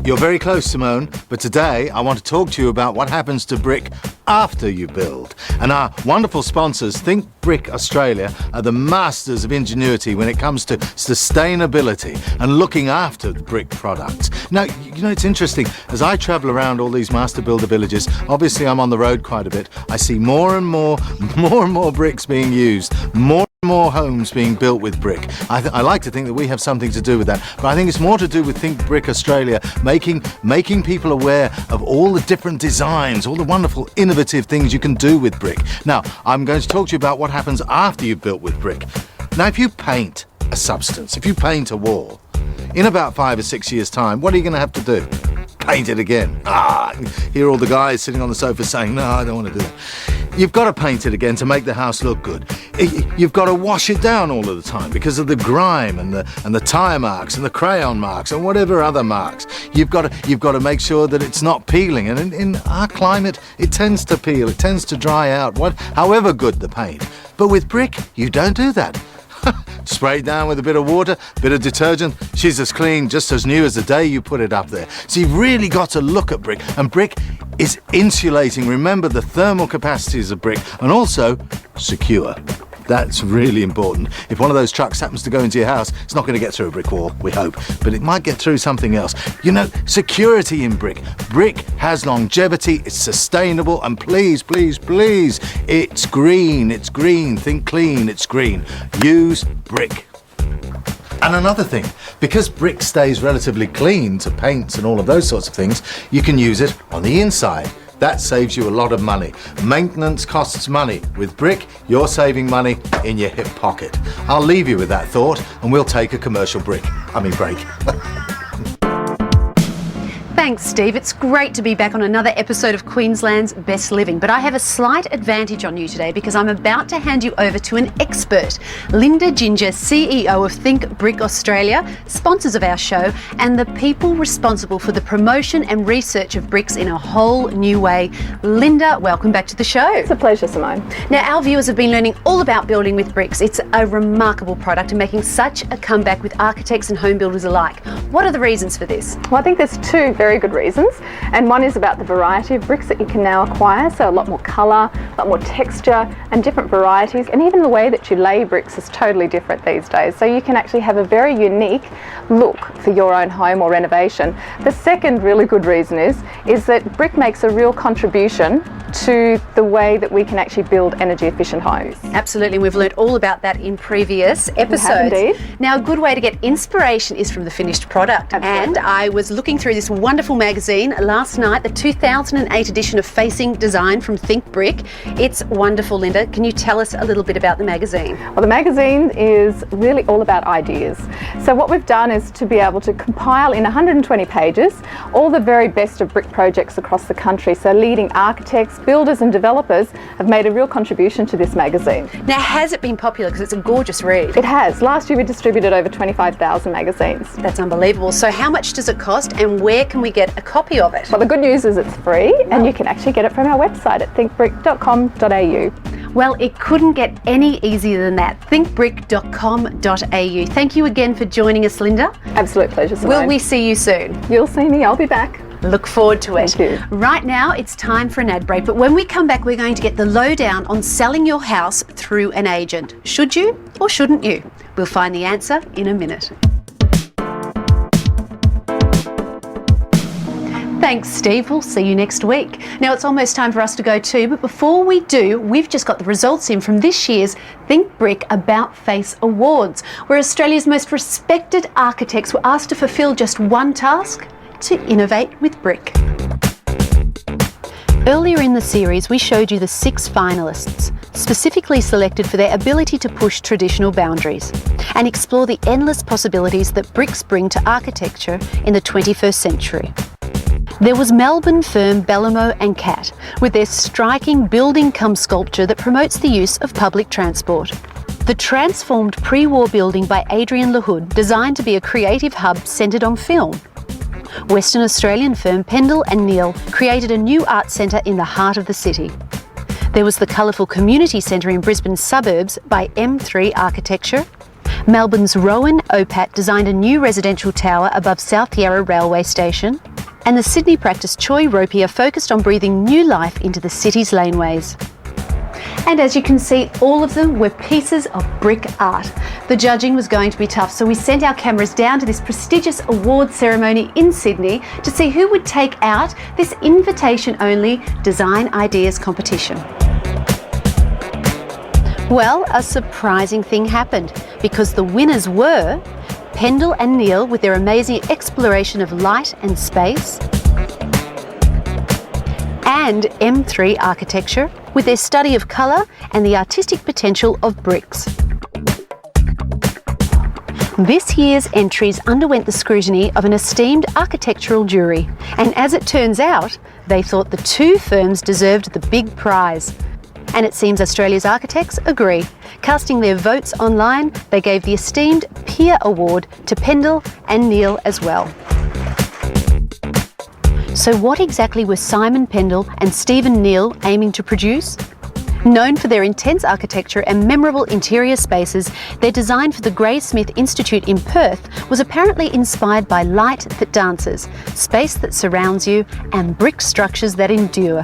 You're very close, Simone, but today I want to talk to you about what happens to brick after you build. And our wonderful sponsors, Think Brick Australia, are the masters of ingenuity when it comes to sustainability and looking after brick products. Now, you know, it's interesting. As I travel around all these master builder villages, obviously I'm on the road quite a bit, I see more and more bricks being used, more homes being built with brick. I like to think that we have something to do with that, but I think it's more to do with Think Brick Australia, making people aware of all the different designs, all the wonderful innovative things you can do with brick. Now, I'm going to talk to you about what happens after you've built with brick. Now, if you paint a substance, if you paint a wall, in about 5 or 6 years' time, what are you going to have to do? Paint it again. Hear all the guys sitting on the sofa saying, no, I don't want to do that. You've got to paint it again to make the house look good. You've got to wash it down all of the time because of the grime and the tire marks and the crayon marks and whatever other marks. You've got to make sure that it's not peeling. And in our climate, it tends to peel. It tends to dry out, however good the paint. But with brick, you don't do that. Spray it down with a bit of water, a bit of detergent. She's as clean, just as new as the day you put it up there. So you've really got to look at brick. And brick is insulating. Remember the thermal capacities of brick, and also secure. That's really important. If one of those trucks happens to go into your house, it's not going to get through a brick wall, we hope, but it might get through something else. You know, security in brick. Brick has longevity, it's sustainable, and please, please, please, it's green, it's green. Think clean, it's green. Use brick. And another thing, because brick stays relatively clean to paints and all of those sorts of things, you can use it on the inside. That saves you a lot of money. Maintenance costs money. With brick, you're saving money in your hip pocket. I'll leave you with that thought, and we'll take a commercial break. Thanks, Steve. It's great to be back on another episode of Queensland's Best Living, but I have a slight advantage on you today because I'm about to hand you over to an expert, Linda Ginger, CEO of Think Brick Australia, sponsors of our show, and the people responsible for the promotion and research of bricks in a whole new way. Linda, welcome back to the show. It's a pleasure, Simone. Now, our viewers have been learning all about building with bricks. It's a remarkable product and making such a comeback with architects and home builders alike. What are the reasons for this? Well, I think there's two very good reasons, and one is about the variety of bricks that you can now acquire, so a lot more colour, a lot more texture and different varieties, and even the way that you lay bricks is totally different these days, so you can actually have a very unique look for your own home or renovation. The second really good reason is that brick makes a real contribution to the way that we can actually build energy efficient homes. Absolutely, we've learnt all about that in previous episodes. We have indeed. Now, a good way to get inspiration is from the finished product. Absolutely. And I was looking through this wonderful magazine last night, the 2008 edition of Facing Design from Think Brick. It's wonderful, Linda. Can you tell us a little bit about the magazine? Well, the magazine is really all about ideas. So what we've done is to be able to compile in 120 pages all the very best of brick projects across the country. So leading architects, builders and developers have made a real contribution to this magazine. Now, has it been popular? Because it's a gorgeous read. It has. Last year we distributed over 25,000 magazines. That's unbelievable. So how much does it cost and where can we get a copy of it? Well, the good news is it's free, and you can actually get it from our website at thinkbrick.com.au. Well, it couldn't get any easier than that. thinkbrick.com.au. Thank you again for joining us, Linda. Absolute pleasure, Simone. Will we see you soon? You'll see me. I'll be back. Look forward to it. Thank you. Right now, it's time for an ad break, but when we come back, we're going to get the lowdown on selling your house through an agent. Should you or shouldn't you? We'll find the answer in a minute. Thanks, Steve. We'll see you next week. Now, it's almost time for us to go too, but before we do, we've just got the results in from this year's Think Brick About Face Awards, where Australia's most respected architects were asked to fulfil just one task: to innovate with brick. Earlier in the series, we showed you the 6 finalists, specifically selected for their ability to push traditional boundaries and explore the endless possibilities that bricks bring to architecture in the 21st century. There was Melbourne firm Bellamo & Cat, with their striking building-cum-sculpture that promotes the use of public transport. The transformed pre-war building by Adrian LaHood, designed to be a creative hub centred on film. Western Australian firm Pendle & Neil created a new art centre in the heart of the city. There was the colourful community centre in Brisbane's suburbs by M3 Architecture. Melbourne's Rowan Opat designed a new residential tower above South Yarra Railway Station. and the Sydney practice Choi Ropier focused on breathing new life into the city's laneways. And as you can see, all of them were pieces of brick art. The judging was going to be tough, so we sent our cameras down to this prestigious award ceremony in Sydney to see who would take out this invitation-only design ideas competition. Well, a surprising thing happened, because the winners were Pendle and Neil with their amazing exploration of light and space, and M3 Architecture with their study of colour and the artistic potential of bricks. This year's entries underwent the scrutiny of an esteemed architectural jury, and as it turns out, they thought the two firms deserved the big prize. And it seems Australia's architects agree. Casting their votes online, they gave the esteemed Peer Award to Pendle and Neil as well. So what exactly were Simon Pendle and Stephen Neil aiming to produce? Known for their intense architecture and memorable interior spaces, their design for the Graysmith Institute in Perth was apparently inspired by light that dances, space that surrounds you, and brick structures that endure.